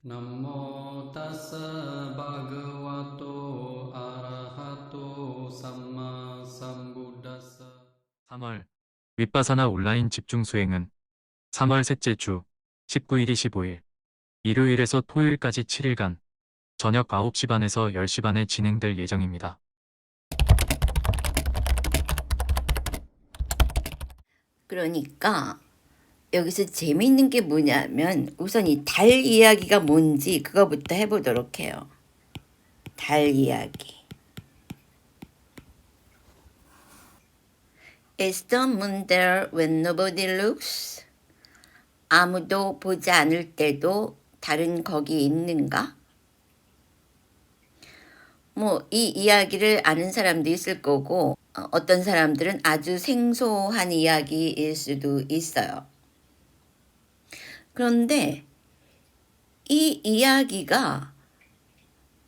Namo tassa bhagavato arahato samma sambuddhassa. 3월 윗바사나 온라인 집중 수행은 3월 셋째 주 19일이 15일 일요일에서 토요일까지 7일간 저녁 9시 반에서 10시 반에 진행될 예정입니다. 그러니까 여기서 재미있는 게 뭐냐면 우선 이 달 이야기가 뭔지 그거부터 해보도록 해요. 달 이야기. Is the moon there when nobody looks? 아무도 보지 않을 때도 달은 거기 있는가? 뭐 이 이야기를 아는 사람도 있을 거고 어떤 사람들은 아주 생소한 이야기일 수도 있어요. 그런데 이 이야기가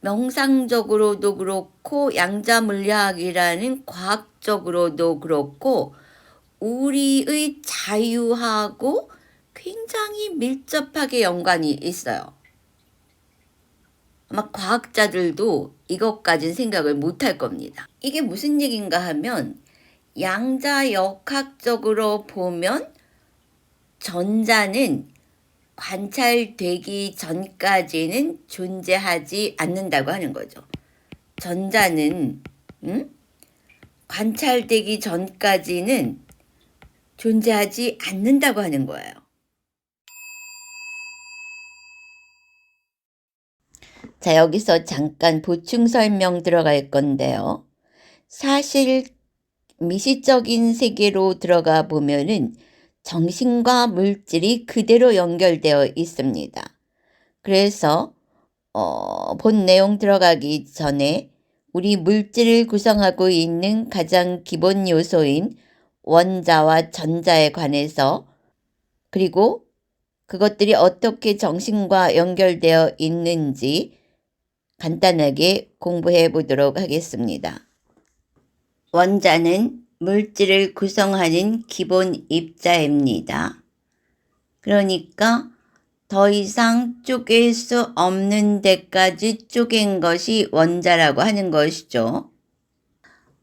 명상적으로도 그렇고 양자물리학이라는 과학적으로도 그렇고 우리의 자유하고 굉장히 밀접하게 연관이 있어요. 아마 과학자들도 이것까진 생각을 못할 겁니다. 이게 무슨 얘기인가 하면 양자역학적으로 보면 전자는 관찰되기 전까지는 존재하지 않는다고 하는 거죠. 전자는 관찰되기 전까지는 존재하지 않는다고 하는 거예요. 자, 여기서 잠깐 보충 설명 들어갈 건데요. 사실 미시적인 세계로 들어가 보면은 정신과 물질이 그대로 연결되어 있습니다. 그래서 본 내용 들어가기 전에 우리 물질을 구성하고 있는 가장 기본 요소인 원자와 전자에 관해서 그리고 그것들이 어떻게 정신과 연결되어 있는지 간단하게 공부해 보도록 하겠습니다. 원자는 물질을 구성하는 기본 입자입니다. 그러니까 더 이상 쪼갤 수 없는 데까지 쪼갠 것이 원자라고 하는 것이죠.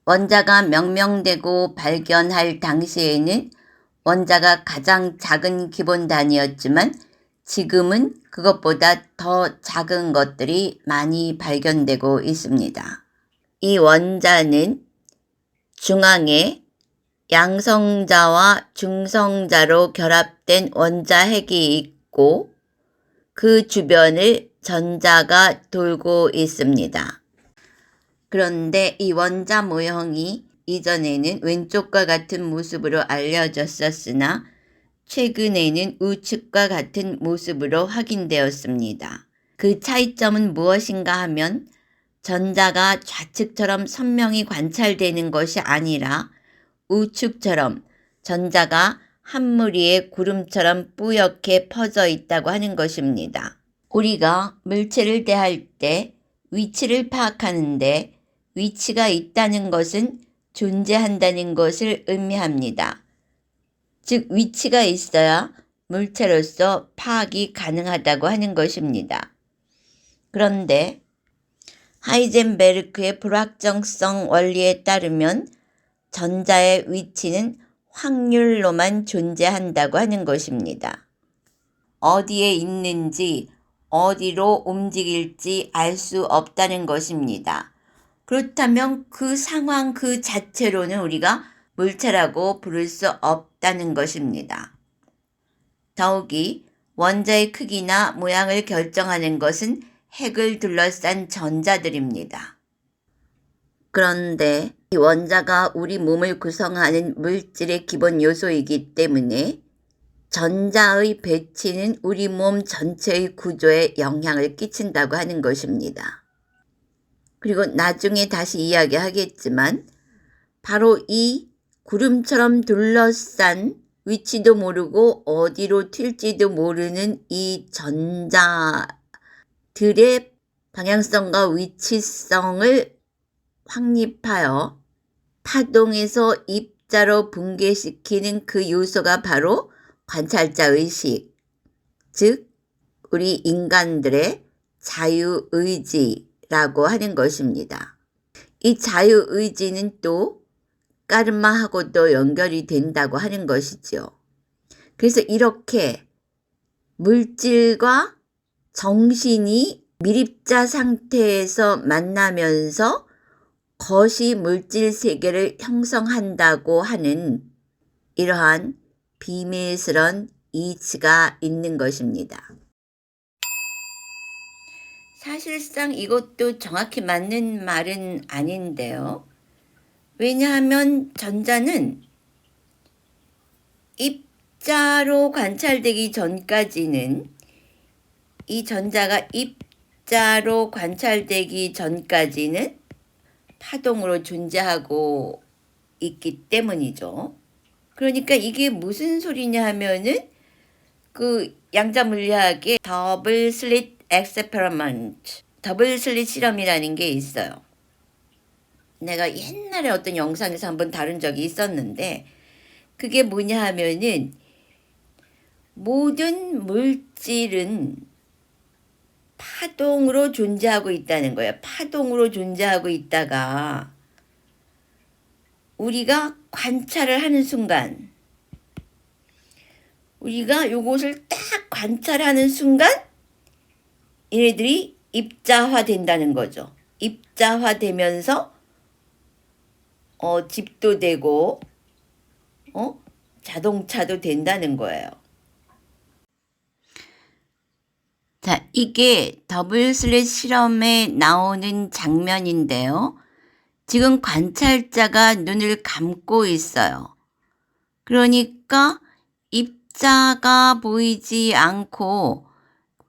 원자가 명명되고 발견할 당시에는 원자가 가장 작은 기본 단위였지만 지금은 그것보다 더 작은 것들이 많이 발견되고 있습니다. 이 원자는 중앙에 양성자와 중성자로 결합된 원자핵이 있고 그 주변을 전자가 돌고 있습니다. 그런데 이 원자 모형이 이전에는 왼쪽과 같은 모습으로 알려졌었으나 최근에는 우측과 같은 모습으로 확인되었습니다. 그 차이점은 무엇인가 하면 전자가 좌측처럼 선명히 관찰되는 것이 아니라 우측처럼 전자가 한 무리의 구름처럼 뿌옇게 퍼져 있다고 하는 것입니다. 우리가 물체를 대할 때 위치를 파악하는데 위치가 있다는 것은 존재한다는 것을 의미합니다. 즉 위치가 있어야 물체로서 파악이 가능하다고 하는 것입니다. 그런데 하이젠베르크의 불확정성 원리에 따르면 전자의 위치는 확률로만 존재한다고 하는 것입니다. 어디에 있는지 어디로 움직일지 알 수 없다는 것입니다. 그렇다면 그 상황 그 자체로는 우리가 물체라고 부를 수 없다는 것입니다. 더욱이 원자의 크기나 모양을 결정하는 것은 핵을 둘러싼 전자들입니다. 그런데 이 원자가 우리 몸을 구성하는 물질의 기본 요소이기 때문에 전자의 배치는 우리 몸 전체의 구조에 영향을 끼친다고 하는 것입니다. 그리고 나중에 다시 이야기하겠지만 바로 이 구름처럼 둘러싼 위치도 모르고 어디로 튈지도 모르는 이 전자들의 방향성과 위치성을 확립하여 파동에서 입자로 붕괴시키는 그 요소가 바로 관찰자 의식, 즉 우리 인간들의 자유의지라고 하는 것입니다. 이 자유의지는 또 까르마하고도 연결이 된다고 하는 것이죠. 그래서 이렇게 물질과 정신이 밀입자 상태에서 만나면서 거시 물질 세계를 형성한다고 하는 이러한 비밀스런 이치가 있는 것입니다. 사실상 이것도 정확히 맞는 말은 아닌데요. 왜냐하면 전자는 입자로 관찰되기 전까지는 이 전자가 입자로 관찰되기 전까지는 파동으로 존재하고 있기 때문이죠. 그러니까 이게 무슨 소리냐 하면은 그 양자 물리학의 더블 슬릿 엑스페리먼트, 더블 슬릿 실험이라는 게 있어요. 내가 옛날에 어떤 영상에서 한번 다룬 적이 있었는데 그게 뭐냐 하면은 모든 물질은 파동으로 존재하고 있다는 거예요. 파동으로 존재하고 있다가 우리가 관찰을 하는 순간, 우리가 요것을 딱 관찰하는 순간 얘네들이 입자화 된다는 거죠. 입자화 되면서 집도 되고 자동차도 된다는 거예요. 자, 이게 더블 슬릿 실험에 나오는 장면인데요. 지금 관찰자가 눈을 감고 있어요. 그러니까 입자가 보이지 않고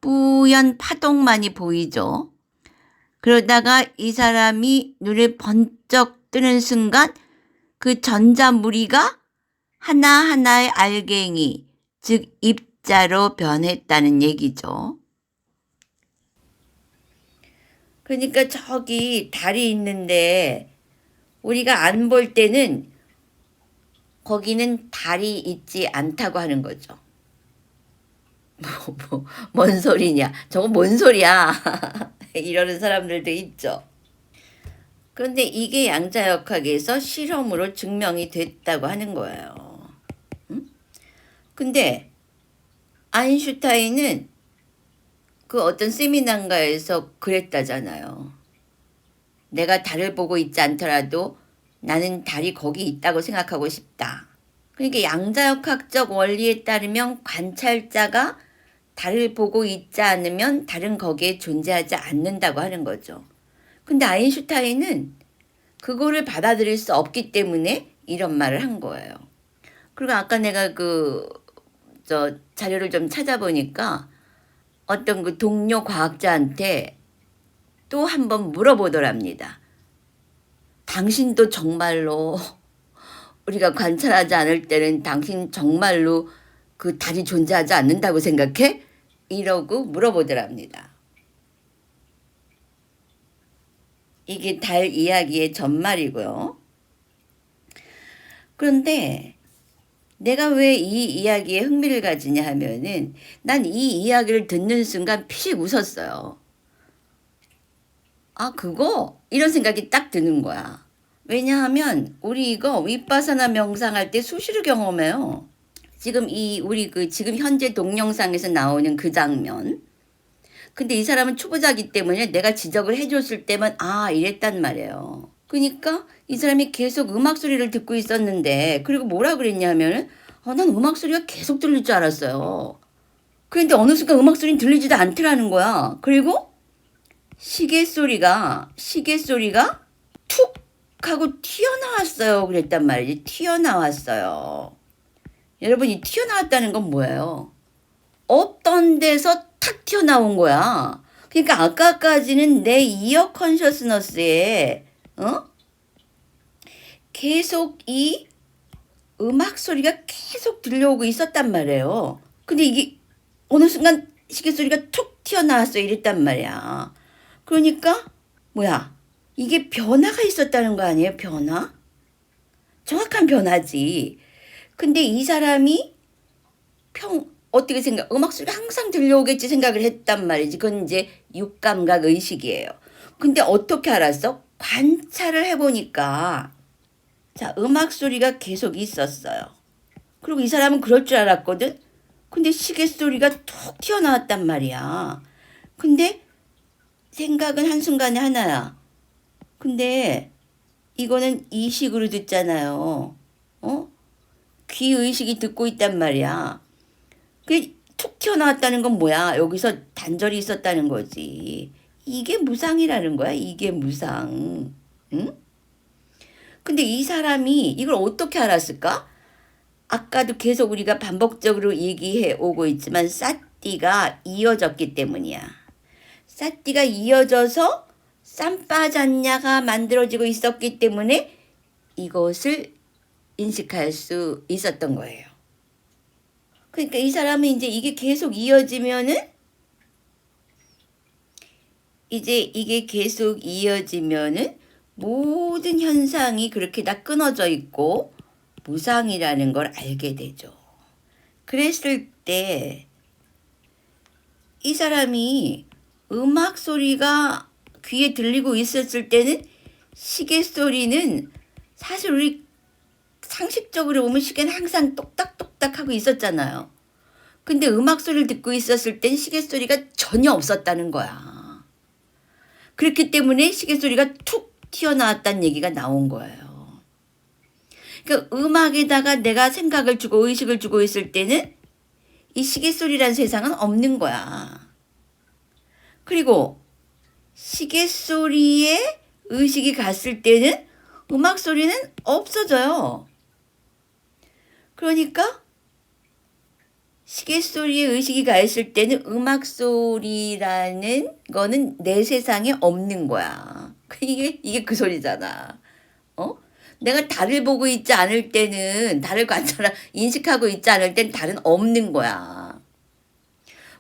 뿌연 파동만이 보이죠. 그러다가 이 사람이 눈을 번쩍 뜨는 순간 그 전자무리가 하나하나의 알갱이, 즉 입자로 변했다는 얘기죠. 그러니까 저기 달이 있는데 우리가 안 볼 때는 거기는 달이 있지 않다고 하는 거죠. 뭔 소리냐? 저거 뭔 소리야? 이러는 사람들도 있죠. 그런데 이게 양자역학에서 실험으로 증명이 됐다고 하는 거예요. 근데 아인슈타인은 그 어떤 세미나인가에서 그랬다잖아요. 내가 달을 보고 있지 않더라도 나는 달이 거기 있다고 생각하고 싶다. 그러니까 양자역학적 원리에 따르면 관찰자가 달을 보고 있지 않으면 달은 거기에 존재하지 않는다고 하는 거죠. 근데 아인슈타인은 그거를 받아들일 수 없기 때문에 이런 말을 한 거예요. 그리고 아까 내가 자료를 좀 찾아보니까 어떤 그 동료 과학자한테 또 한 번 물어보더랍니다. 당신도 정말로 우리가 관찰하지 않을 때는 당신 정말로 그 달이 존재하지 않는다고 생각해? 이러고 물어보더랍니다. 이게 달 이야기의 전말이고요. 그런데 내가 왜 이 이야기에 흥미를 가지냐 하면은 난 이 이야기를 듣는 순간 피식 웃었어요. 아, 그거? 이런 생각이 딱 드는 거야. 왜냐하면 우리 이거 윗바사나 명상할 때 수시로 경험해요. 지금 지금 현재 동영상에서 나오는 그 장면. 근데 이 사람은 초보자기 때문에 내가 지적을 해줬을 때만 이랬단 말이에요. 그러니까 이 사람이 계속 음악 소리를 듣고 있었는데 그리고 뭐라 그랬냐면 난 음악 소리가 계속 들릴 줄 알았어요. 그런데 어느 순간 음악 소리는 들리지도 않더라는 거야. 그리고 시계 소리가 툭 하고 튀어나왔어요. 그랬단 말이지. 튀어나왔어요. 여러분, 이 튀어나왔다는 건 뭐예요? 없던 데서 탁 튀어나온 거야. 그러니까 아까까지는 내 이어 컨셔스너스에 계속 이 음악 소리가 계속 들려오고 있었단 말이에요. 근데 이게 어느 순간 시계 소리가 툭 튀어나왔어 이랬단 말이야. 그러니까 뭐야? 이게 변화가 있었다는 거 아니에요? 변화? 정확한 변화지. 근데 이 사람이 어떻게 생각? 음악 소리가 항상 들려오겠지 생각을 했단 말이지. 그건 이제 육감각 의식이에요. 근데 어떻게 알았어? 관찰을 해보니까 자, 음악 소리가 계속 있었어요. 그리고 이 사람은 그럴 줄 알았거든. 근데 시계 소리가 툭 튀어나왔단 말이야. 근데 생각은 한순간에 하나야. 근데 이거는 이식으로 듣잖아요. 어? 귀 의식이 듣고 있단 말이야. 그 툭 튀어나왔다는 건 뭐야? 여기서 단절이 있었다는 거지. 이게 무상이라는 거야. 이게 무상. 응? 근데 이 사람이 이걸 어떻게 알았을까? 아까도 계속 우리가 반복적으로 얘기해 오고 있지만 사띠가 이어졌기 때문이야. 사띠가 이어져서 쌈빠잔냐가 만들어지고 있었기 때문에 이것을 인식할 수 있었던 거예요. 그러니까 이 사람은 이제 이게 계속 이어지면은 모든 현상이 그렇게 다 끊어져 있고 무상이라는 걸 알게 되죠. 그랬을 때 이 사람이 음악 소리가 귀에 들리고 있었을 때는 시계 소리는 사실 우리 상식적으로 보면 시계는 항상 똑딱똑딱 하고 있었잖아요. 근데 음악 소리를 듣고 있었을 땐 시계 소리가 전혀 없었다는 거야. 그렇기 때문에 시계 소리가 툭 튀어나왔다는 얘기가 나온 거예요. 그러니까 음악에다가 내가 생각을 주고 의식을 주고 있을 때는 이 시계 소리란 세상은 없는 거야. 그리고 시계 소리에 의식이 갔을 때는 음악 소리는 없어져요. 그러니까 시계 소리에 의식이 가 있을 때는 음악 소리라는 거는 내 세상에 없는 거야. 이게 그 소리잖아. 어? 내가 달을 보고 있지 않을 때는 달을 인식하고 있지 않을 땐 달은 없는 거야.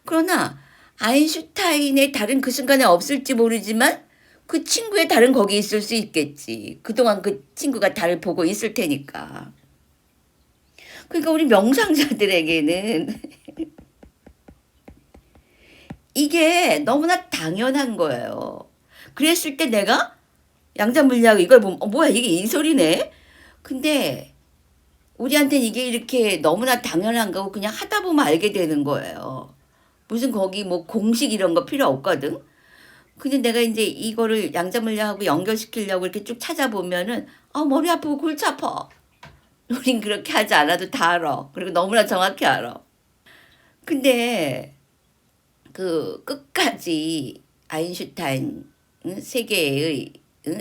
그러나 아인슈타인의 달은 그 순간에 없을지 모르지만 그 친구의 달은 거기 있을 수 있겠지. 그동안 그 친구가 달을 보고 있을 테니까. 그러니까 우리 명상자들에게는 이게 너무나 당연한 거예요. 그랬을 때 내가 양자물리학 이걸 보면 뭐야 이게 이 소리네. 근데 우리한테는 이게 이렇게 너무나 당연한 거고 그냥 하다 보면 알게 되는 거예요. 무슨 거기 뭐 공식 이런 거 필요 없거든. 근데 내가 이제 이거를 양자물리학하고 연결시키려고 이렇게 쭉 찾아보면은 머리 아프고 골치 아파. 우린 그렇게 하지 않아도 다 알아. 그리고 너무나 정확히 알아. 근데 그 끝까지 아인슈타인 세계의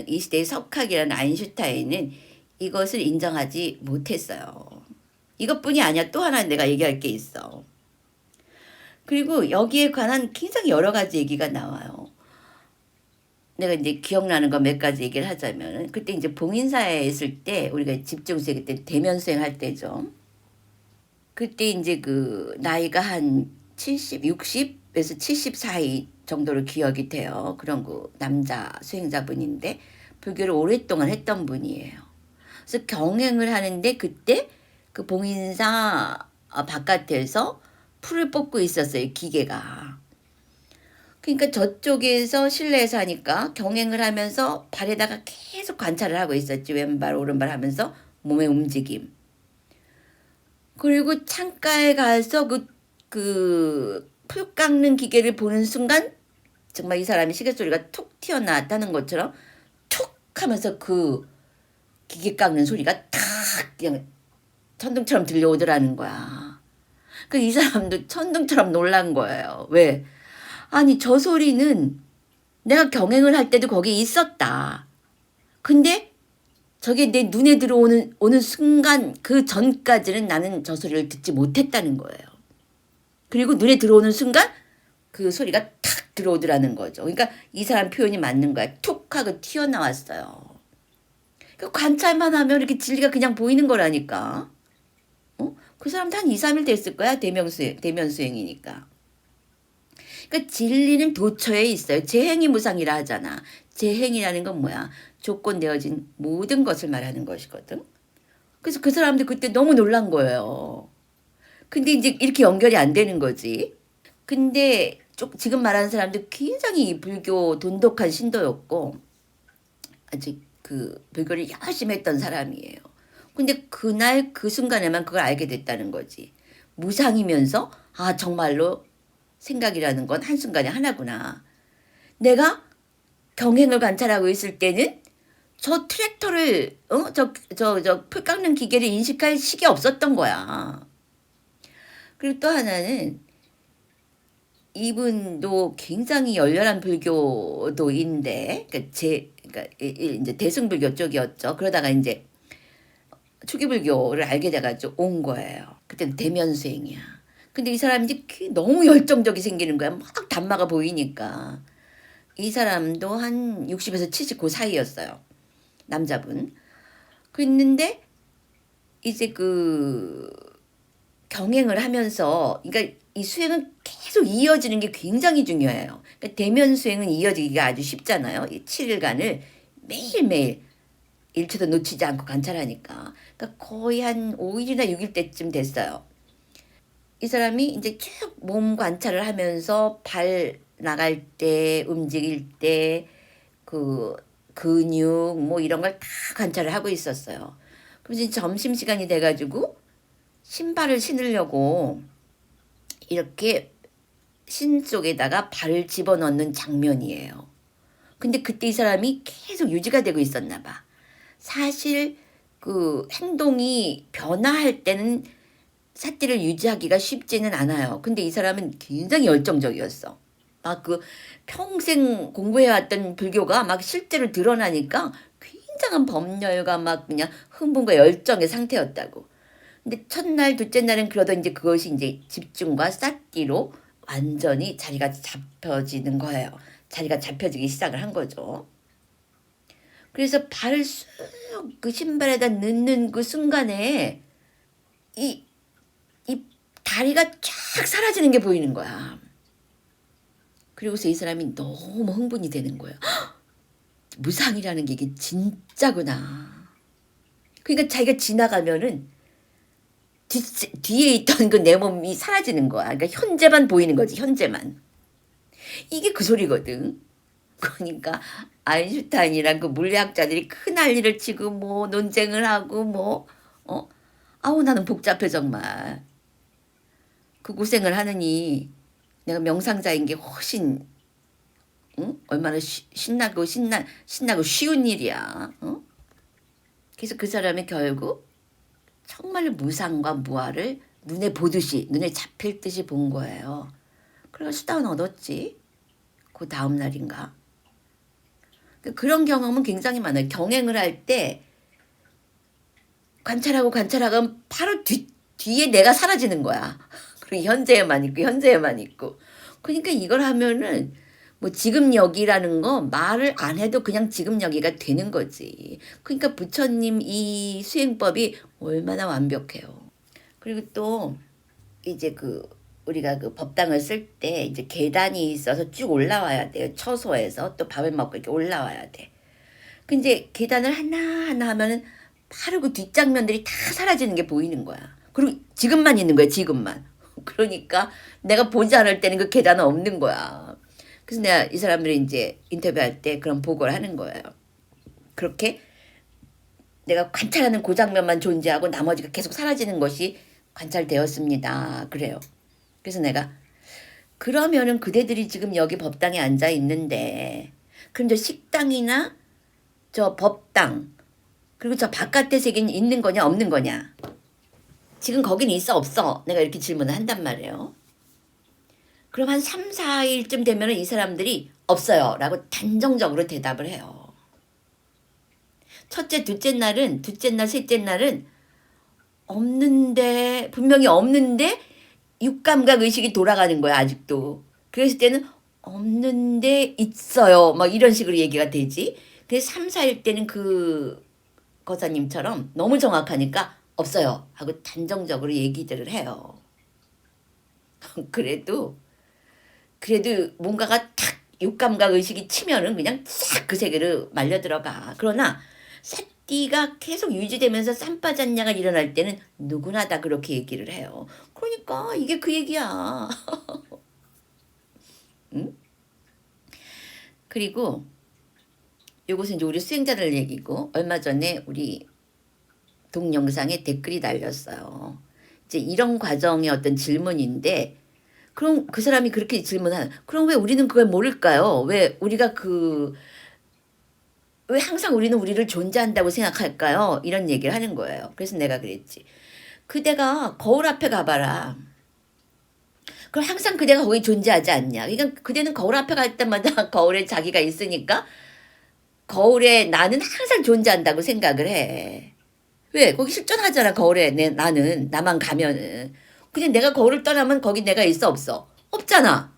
이 시대의 석학이라는 아인슈타인은 이것을 인정하지 못했어요. 이것뿐이 아니야. 또 하나 내가 얘기할 게 있어. 그리고 여기에 관한 굉장히 여러 가지 얘기가 나와요. 내가 이제 기억나는 거 몇 가지 얘기를 하자면 그때 이제 봉인사에 있을 때 우리가 집중수행 그때 대면 수행할 때죠. 그때 이제 그 나이가 한 70, 60에서 70 사이 정도로 기억이 돼요. 그런 그 남자 수행자분인데 불교를 오랫동안 했던 분이에요. 그래서 경행을 하는데 그때 그 봉인사 바깥에서 풀을 뽑고 있었어요. 기계가. 그러니까 저쪽에서 실내에서 하니까 경행을 하면서 발에다가 계속 관찰을 하고 있었지. 왼발 오른발 하면서 몸의 움직임. 그리고 창가에 가서 그 풀 깎는 기계를 보는 순간 정말 이 사람이 시계 소리가 툭 튀어나왔다는 것처럼 툭 하면서 그 기계 깎는 소리가 탁 그냥 천둥처럼 들려오더라는 거야. 그 이 사람도 천둥처럼 놀란 거예요. 왜? 아니 저 소리는 내가 경행을 할 때도 거기에 있었다. 근데 저게 내 눈에 들어오는 순간 그 전까지는 나는 저 소리를 듣지 못했다는 거예요. 그리고 눈에 들어오는 순간 그 소리가 탁 들어오더라는 거죠. 그러니까 이 사람 표현이 맞는 거야. 툭 하고 튀어나왔어요. 그 관찰만 하면 이렇게 진리가 그냥 보이는 거라니까. 그 사람도 한 2, 3일 됐을 거야. 대면 수행이니까. 그러니까 진리는 도처에 있어요. 재행이 무상이라 하잖아. 재행이라는 건 뭐야? 조건되어진 모든 것을 말하는 것이거든. 그래서 그 사람들 그때 너무 놀란 거예요. 근데 이제 이렇게 연결이 안 되는 거지. 근데 지금 말하는 사람들 굉장히 불교 돈독한 신도였고 아직 그 불교를 열심히 했던 사람이에요. 근데 그날 그 순간에만 그걸 알게 됐다는 거지. 무상이면서 아 정말로 생각이라는 건 한순간에 하나구나. 내가 경행을 관찰하고 있을 때는 저 트랙터를 풀 깎는 기계를 인식할 시기 없었던 거야. 그리고 또 하나는 이분도 굉장히 열렬한 불교도인데, 그러니까 이제 대승불교 쪽이었죠. 그러다가 이제 초기불교를 알게 돼가지고 온 거예요. 그때는 대면수행이야. 근데 이 사람이 이제 너무 열정적이 생기는 거야. 막 담마가 보이니까. 이 사람도 한 60에서 70 그 사이였어요. 남자분. 그랬는데 이제 그 경행을 하면서 그러니까 이 수행은 계속 이어지는 게 굉장히 중요해요. 그러니까 대면 수행은 이어지기가 아주 쉽잖아요. 이 7일간을 매일매일 1초도 놓치지 않고 관찰하니까. 그러니까 거의 한 5일이나 6일 때쯤 됐어요. 이 사람이 이제 쭉 몸 관찰을 하면서 발 나갈 때, 움직일 때, 그 근육 뭐 이런 걸 다 관찰을 하고 있었어요. 그래서 점심시간이 돼가지고 신발을 신으려고 이렇게 신 속에다가 발을 집어넣는 장면이에요. 근데 그때 이 사람이 계속 유지가 되고 있었나 봐. 사실 그 행동이 변화할 때는 사티를 유지하기가 쉽지는 않아요. 근데 이 사람은 굉장히 열정적이었어. 막 그 평생 공부해왔던 불교가 막 실제로 드러나니까 굉장한 법열과 막 그냥 흥분과 열정의 상태였다고. 근데 첫날, 둘째 날은 그러던 이제 그것이 이제 집중과 쌓기로 완전히 자리가 잡혀지는 거예요. 자리가 잡혀지기 시작을 한 거죠. 그래서 발을 쑥 그 신발에다 넣는 그 순간에 이 다리가 쫙 사라지는 게 보이는 거야. 그리고서 이 사람이 너무 흥분이 되는 거예요. 무상이라는 게 이게 진짜구나. 그러니까 자기가 지나가면은 뒤에 있던 그 내 몸이 사라지는 거야. 그러니까 현재만 보이는 거지, 현재만. 이게 그 소리거든. 그러니까 아인슈타인이랑 그 물리학자들이 큰 난리를 치고 뭐 논쟁을 하고 뭐 아우 나는 복잡해 정말. 그 고생을 하느니 내가 명상자인 게 훨씬 얼마나 신나고 쉬운 일이야. 그래서 그 사람이 결국 정말 무상과 무아를 눈에 보듯이 눈에 잡힐 듯이 본 거예요. 그래서 수다원 얻었지. 그 다음 날인가. 그런 경험은 굉장히 많아요. 경행을 할 때 관찰하고 바로 뒤에 내가 사라지는 거야. 그리고 현재에만 있고. 그러니까 이걸 하면은 뭐 지금 여기라는 거 말을 안 해도 그냥 지금 여기가 되는 거지. 그러니까 부처님 이 수행법이 얼마나 완벽해요. 그리고 또 이제 우리가 그 법당을 쓸 때 이제 계단이 있어서 쭉 올라와야 돼요. 처소에서 또 밥을 먹고 이렇게 올라와야 돼. 근데 계단을 하나하나 하면은 바로 그 뒷장면들이 다 사라지는 게 보이는 거야. 그리고 지금만 있는 거야, 지금만. 그러니까 내가 보지 않을 때는 그 계단은 없는 거야. 그래서 내가 이 사람들이 이제 인터뷰할 때 그런 보고를 하는 거예요. 그렇게 내가 관찰하는 그 장면만 존재하고 나머지가 계속 사라지는 것이 관찰되었습니다. 그래요. 그래서 내가 그러면은 그대들이 지금 여기 법당에 앉아 있는데 그럼 저 식당이나 저 법당 그리고 저 바깥에 세계는 있는 거냐 없는 거냐. 지금 거긴 있어 없어. 내가 이렇게 질문을 한단 말이에요. 그럼 한 3, 4일쯤 되면 이 사람들이 없어요 라고 단정적으로 대답을 해요. 첫째, 둘째 날, 셋째 날은 없는데 분명히 없는데 육감각 의식이 돌아가는 거야 아직도. 그랬을 때는 없는데 있어요 막 이런 식으로 얘기가 되지. 그래서 3, 4일 때는 그 거사님처럼 너무 정확하니까 없어요 하고 단정적으로 얘기들을 해요. 그래도 뭔가가 탁 육감각 의식이 치면은 그냥 싹 그 세계로 말려 들어가. 그러나 띠가 계속 유지되면서 쌈바잔냐가 일어날 때는 누구나 다 그렇게 얘기를 해요. 그러니까 이게 그 얘기야. 응? 그리고 이것은 이제 우리 수행자들 얘기고 얼마 전에 우리 동영상에 댓글이 달렸어요. 이제 이런 과정의 어떤 질문인데 그럼 그 사람이 그렇게 질문하는 그럼 왜 우리는 그걸 모를까요? 왜 우리가 왜 항상 우리는 우리를 존재한다고 생각할까요? 이런 얘기를 하는 거예요. 그래서 내가 그랬지. 그대가 거울 앞에 가봐라. 그럼 항상 그대가 거기 존재하지 않냐. 그러니까 그대는 거울 앞에 갈 때마다 거울에 자기가 있으니까 거울에 나는 항상 존재한다고 생각을 해. 왜? 거기 실존하잖아. 거울에 나는 나만 가면은. 그냥 내가 거울을 떠나면 거기 내가 있어 없어? 없잖아.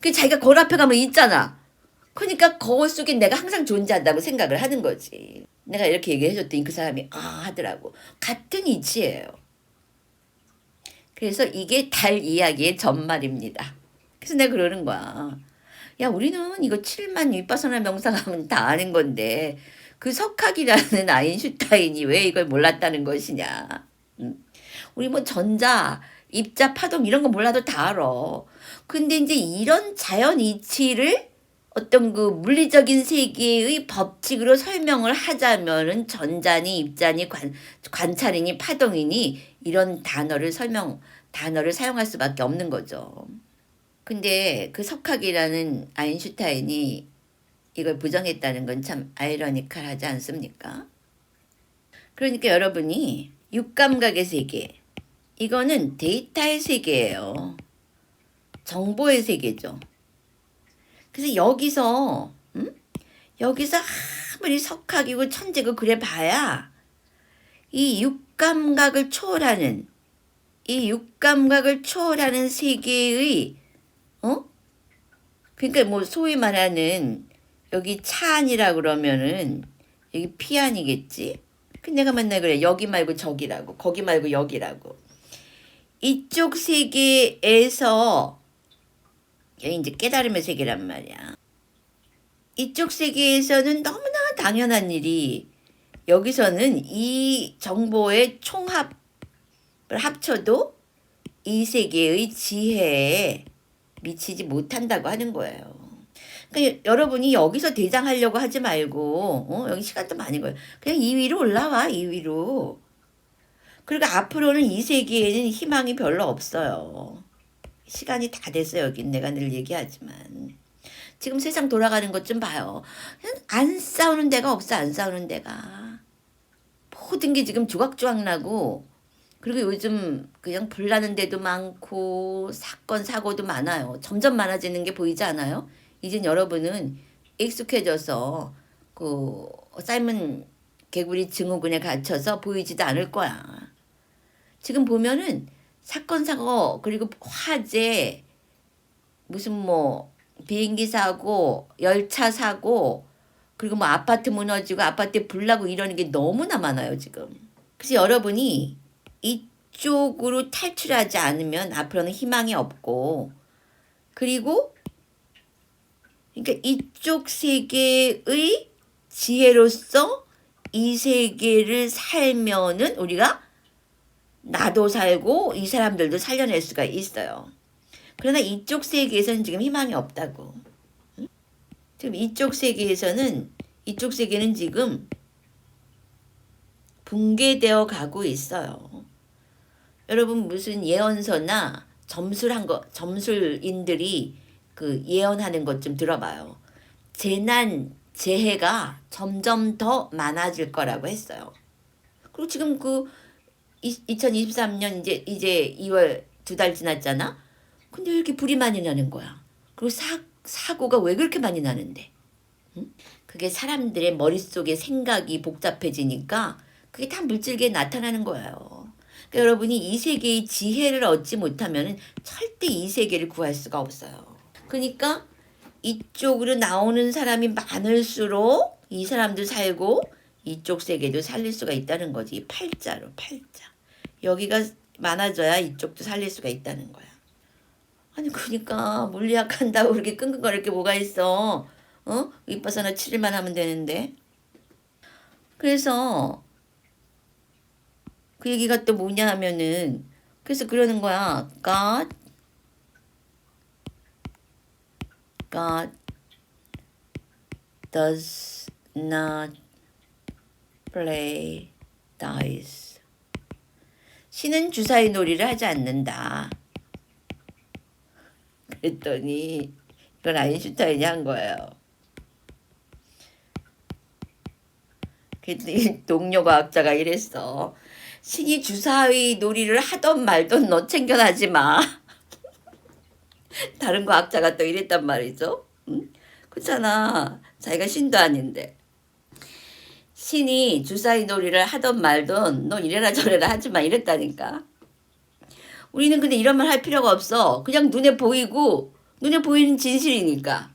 그 자기가 거울 앞에 가면 있잖아. 그러니까 거울 속에 내가 항상 존재한다고 생각을 하는 거지. 내가 이렇게 얘기해줬더니 그 사람이 아 하더라고. 같은 이치예요. 그래서 이게 달 이야기의 전말입니다. 그래서 내가 그러는 거야. 야 우리는 이거 7만 윗바사나 명상하면 다 아는 건데 그 석학이라는 아인슈타인이 왜 이걸 몰랐다는 것이냐. 우리 뭐 전자, 입자, 파동 이런 거 몰라도 다 알아. 근데 이제 이런 자연 이치를 어떤 그 물리적인 세계의 법칙으로 설명을 하자면은 전자니 입자니 관찰이니 파동이니 이런 단어를 사용할 수밖에 없는 거죠. 근데 그 석학이라는 아인슈타인이 이걸 부정했다는 건 참 아이러니컬하지 않습니까? 그러니까 여러분이 육감각의 세계 이거는 데이터의 세계예요. 정보의 세계죠. 그래서 여기서 아무리 석학이고 천재고 그래 봐야 이 육감각을 초월하는 세계의 그러니까 뭐 소위 말하는 여기 차안이라 그러면은 여기 피안이겠지. 근데 내가 맨날 그래. 여기 말고 저기라고. 거기 말고 여기라고. 이쪽 세계에서 여기 이제 깨달음의 세계란 말이야. 이쪽 세계에서는 너무나 당연한 일이 여기서는 이 정보의 총합을 합쳐도 이 세계의 지혜에 미치지 못한다고 하는 거예요. 그러니까 여러분이 여기서 대장하려고 하지 말고 여기 시간도 많이 걸려. 그냥 2위로 올라와 2위로. 그리고 앞으로는 이 세계에는 희망이 별로 없어요. 시간이 다 됐어요. 여긴 내가 늘 얘기하지만. 지금 세상 돌아가는 것 좀 봐요. 안 싸우는 데가 없어. 안 싸우는 데가. 모든 게 지금 조각조각 나고 그리고 요즘 그냥 불나는 데도 많고 사건 사고도 많아요. 점점 많아지는 게 보이지 않아요? 이젠 여러분은 익숙해져서 그 삶은 개구리 증후군에 갇혀서 보이지도 않을 거야. 지금 보면은 사건 사고 그리고 화재 무슨 뭐 비행기 사고 열차 사고 그리고 뭐 아파트 무너지고 아파트에 불 나고 이러는 게 너무나 많아요 지금. 그래서 여러분이 이쪽으로 탈출하지 않으면 앞으로는 희망이 없고 그리고 그러니까 이쪽 세계의 지혜로서 이 세계를 살면은 우리가 나도 살고 이 사람들도 살려낼 수가 있어요. 그러나 이쪽 세계에서는 지금 희망이 없다고. 지금 이쪽 세계는 지금 붕괴되어 가고 있어요. 여러분 무슨 예언서나 점술인들이 그 예언하는 것 좀 들어봐요. 재해가 점점 더 많아질 거라고 했어요. 그리고 지금 2023년 이제 2월 2달 지났잖아. 근데 왜 이렇게 불이 많이 나는 거야? 그리고 사고가 왜 그렇게 많이 나는데? 응? 그게 사람들의 머릿속에 생각이 복잡해지니까 그게 다 물질계에 나타나는 거예요. 그러니까 여러분이 이 세계의 지혜를 얻지 못하면 절대 이 세계를 구할 수가 없어요. 그러니까 이쪽으로 나오는 사람이 많을수록 이 사람도 살고 이쪽 세계도 살릴 수가 있다는 거지. 이 팔자. 여기가 많아져야 이쪽도 살릴 수가 있다는 거야. 아니 그러니까 물리학 한다고 그렇게 끙끙거릴 게 뭐가 있어. 윗바사나 7일만 하면 되는데. 그래서 그 얘기가 또 뭐냐 하면은 그래서 그러는 거야. God does not play dice. 신은 주사위 놀이를 하지 않는다. 그랬더니 이건 아인슈타인이 한 거예요. 그랬더니 동료 과학자가 이랬어. 신이 주사위 놀이를 하던 말던 너 챙겨나지 마. 다른 과학자가 또 이랬단 말이죠. 응? 그렇잖아. 자기가 신도 아닌데. 신이 주사위 놀이를 하던 말던 너 이래라 저래라 하지 마 이랬다니까. 우리는 근데 이런 말 할 필요가 없어. 그냥 눈에 보이는 진실이니까.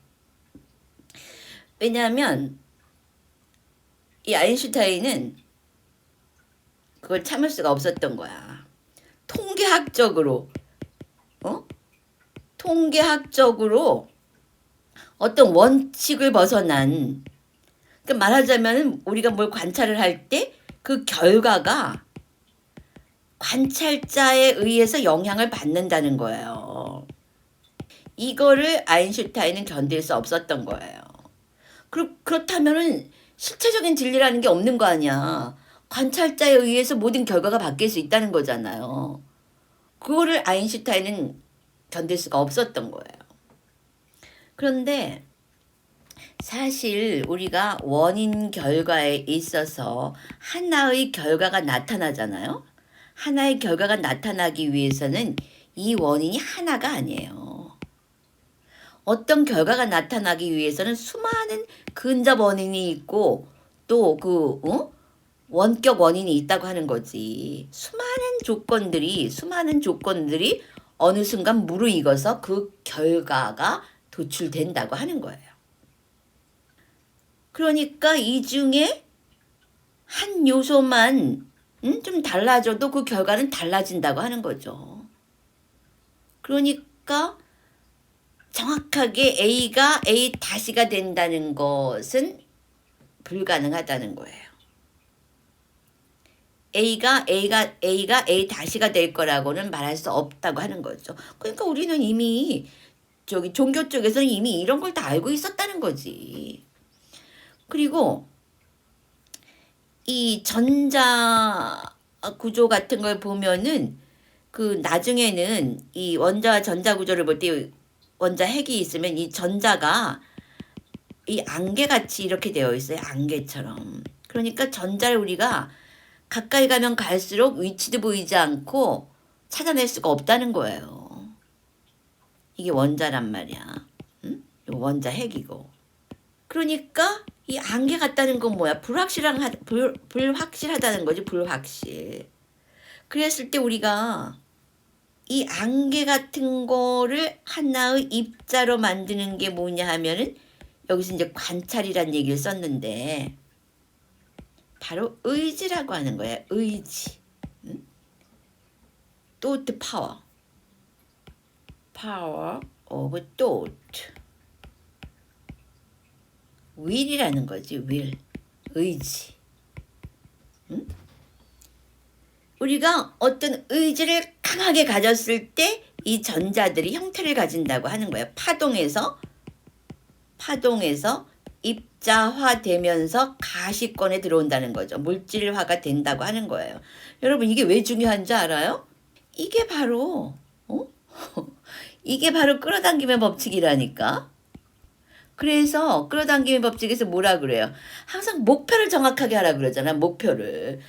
왜냐하면 이 아인슈타인은 그걸 참을 수가 없었던 거야. 통계학적으로 어떤 원칙을 벗어난, 그러니까 말하자면 우리가 뭘 관찰을 할 때 그 결과가 관찰자에 의해서 영향을 받는다는 거예요. 이거를 아인슈타인은 견딜 수 없었던 거예요. 그렇다면은 실체적인 진리라는 게 없는 거 아니야. 관찰자에 의해서 모든 결과가 바뀔 수 있다는 거잖아요. 그거를 아인슈타인은 견딜 수가 없었던 거예요. 그런데 사실 우리가 원인 결과에 있어서 하나의 결과가 나타나잖아요. 하나의 결과가 나타나기 위해서는 이 원인이 하나가 아니에요. 어떤 결과가 나타나기 위해서는 수많은 근접 원인이 있고 또 원격 원인이 있다고 하는 거지. 수많은 조건들이 어느 순간 무르익어서 그 결과가 도출된다고 하는 거예요. 그러니까 이 중에 한 요소만 좀 달라져도 그 결과는 달라진다고 하는 거죠. 그러니까 정확하게 A가 A 다시가 된다는 것은 불가능하다는 거예요. A가 A 다시가 될 거라고는 말할 수 없다고 하는 거죠. 그러니까 우리는 이미 종교 쪽에서는 이미 이런 걸 다 알고 있었다는 거지. 그리고 이 전자 구조 같은 걸 보면은 그 나중에는 이 원자와 전자 구조를 볼 때 원자 핵이 있으면 이 전자가 이 안개같이 이렇게 되어 있어요. 안개처럼. 그러니까 전자를 우리가 가까이 가면 갈수록 위치도 보이지 않고 찾아낼 수가 없다는 거예요. 이게 원자란 말이야. 응? 원자 핵이고. 그러니까 이 안개 같다는 건 뭐야? 불확실하다는 거지. 불확실. 그랬을 때 우리가 이 안개 같은 거를 하나의 입자로 만드는 게 뭐냐 하면은 여기서 이제 관찰이란 얘기를 썼는데 바로 의지라고 하는 거야. 의지. 응? thought power. power of thought. will이라는 거지. will. 의지. 응? 우리가 어떤 의지를 강하게 가졌을 때 이 전자들이 형태를 가진다고 하는 거예요. 파동에서 입자화되면서 가시권에 들어온다는 거죠. 물질화가 된다고 하는 거예요. 여러분 이게 왜 중요한지 알아요? 이게 바로 이게 바로 끌어당김의 법칙이라니까. 그래서 끌어당김의 법칙에서 뭐라 그래요? 항상 목표를 정확하게 하라 그러잖아. 목표를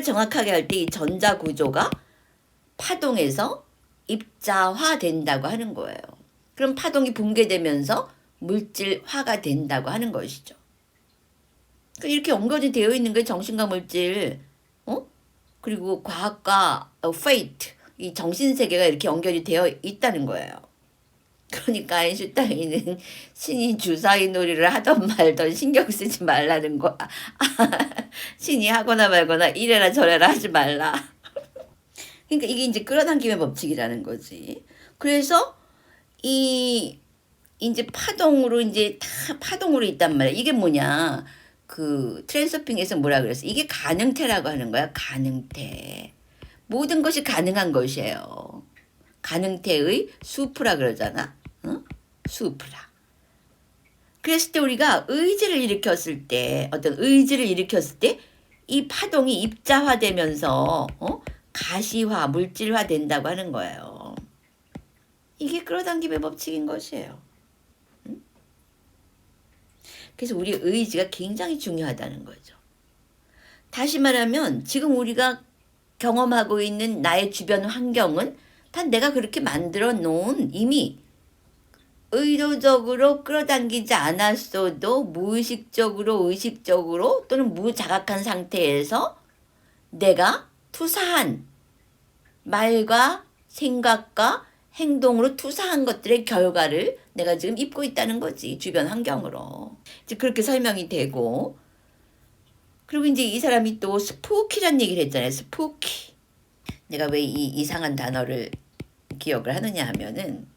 정확하게 할 때 이 전자 구조가 파동에서 입자화 된다고 하는 거예요. 그럼 파동이 붕괴되면서 물질화가 된다고 하는 것이죠. 이렇게 연결이 되어 있는 게 정신과 물질, 그리고 과학과 fate, 이 정신세계가 이렇게 연결이 되어 있다는 거예요. 그러니까 아인슈타인은 신이 주사위 놀이를 하던 말던 신경 쓰지 말라는 거야. 신이 하거나 말거나 이래라 저래라 하지 말라. 그러니까 이게 이제 끌어당김의 법칙이라는 거지. 그래서 이제 파동으로 있단 말이야. 이게 뭐냐? 그 트랜서핑에서 뭐라 그랬어? 이게 가능태라고 하는 거야. 가능태. 모든 것이 가능한 것이에요. 가능태의 수프라 그러잖아. 응? 수프라. 그랬을 때 우리가 의지를 일으켰을 때 어떤 의지를 일으켰을 때 이 파동이 입자화되면서 가시화, 물질화 된다고 하는 거예요. 이게 끌어당김의 법칙인 것이에요. 응? 그래서 우리 의지가 굉장히 중요하다는 거죠. 다시 말하면 지금 우리가 경험하고 있는 나의 주변 환경은 다 내가 그렇게 만들어 놓은 이미 의도적으로 끌어당기지 않았어도 무의식적으로 의식적으로 또는 무자각한 상태에서 내가 투사한 말과 생각과 행동으로 투사한 것들의 결과를 내가 지금 입고 있다는 거지. 주변 환경으로. 이제 그렇게 설명이 되고, 그리고 이제 이 사람이 또 스푸키란 얘기를 했잖아요. 스푸키. 내가 왜 이 이상한 단어를 기억을 하느냐 하면은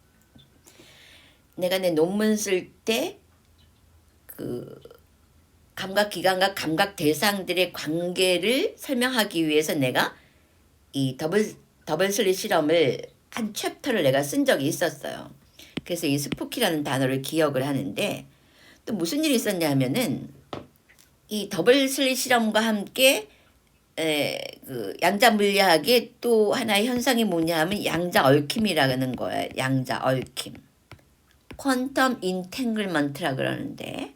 내가 내 논문 쓸 때 그 감각기관과 감각 대상들의 관계를 설명하기 위해서 내가 이 더블 슬릿 실험을 한 챕터를 내가 쓴 적이 있었어요. 그래서 이 스푸키라는 단어를 기억을 하는데 또 무슨 일이 있었냐 하면은 이 더블 슬릿 실험과 함께 그 양자 물리학의 또 하나의 현상이 뭐냐 하면 양자 얽힘이라는 거예요. 양자 얽힘. 퀀텀 인탱글먼트라 그러는데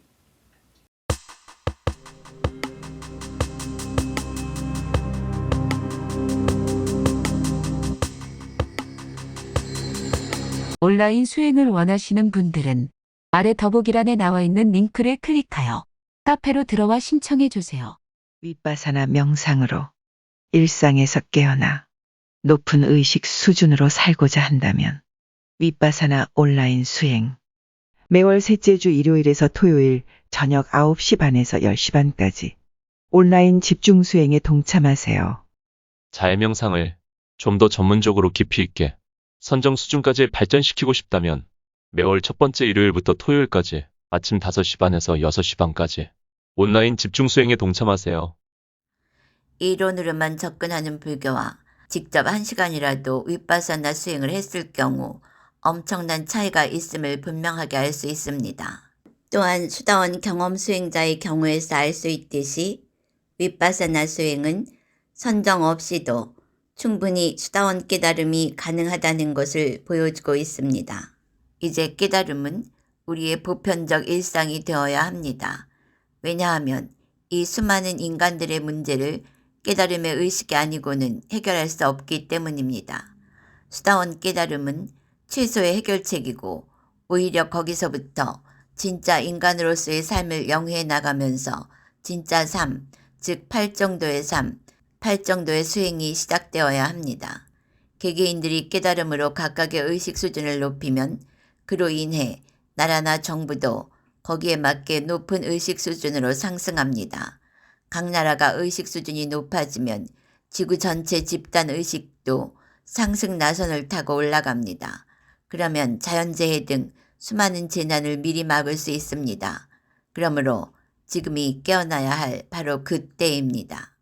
온라인 수행을 원하시는 분들은 아래 더보기란에 나와 있는 링크를 클릭하여 카페로 들어와 신청해 주세요. 윗바사나 명상으로 일상에서 깨어나 높은 의식 수준으로 살고자 한다면 윗바사나 온라인 수행 매월 셋째 주 일요일에서 토요일 저녁 9시 반에서 10시 반까지 온라인 집중 수행에 동참하세요. 자해명상을 좀 더 전문적으로 깊이 있게 선정 수준까지 발전시키고 싶다면 매월 첫 번째 일요일부터 토요일까지 아침 5시 반에서 6시 반까지 온라인 집중 수행에 동참하세요. 이론으로만 접근하는 불교와 직접 1시간이라도 윗바사나 수행을 했을 경우 엄청난 차이가 있음을 분명하게 알 수 있습니다. 또한 수다원 경험 수행자의 경우에서 알 수 있듯이 윗바사나 수행은 선정 없이도 충분히 수다원 깨달음이 가능하다는 것을 보여주고 있습니다. 이제 깨달음은 우리의 보편적 일상이 되어야 합니다. 왜냐하면 이 수많은 인간들의 문제를 깨달음의 의식이 아니고는 해결할 수 없기 때문입니다. 수다원 깨달음은 최소의 해결책이고 오히려 거기서부터 진짜 인간으로서의 삶을 영위해 나가면서 진짜 삶, 즉 8정도의 삶, 8정도의 수행이 시작되어야 합니다. 개개인들이 깨달음으로 각각의 의식 수준을 높이면 그로 인해 나라나 정부도 거기에 맞게 높은 의식 수준으로 상승합니다. 각 나라가 의식 수준이 높아지면 지구 전체 집단 의식도 상승 나선을 타고 올라갑니다. 그러면 자연재해 등 수많은 재난을 미리 막을 수 있습니다. 그러므로 지금이 깨어나야 할 바로 그때입니다.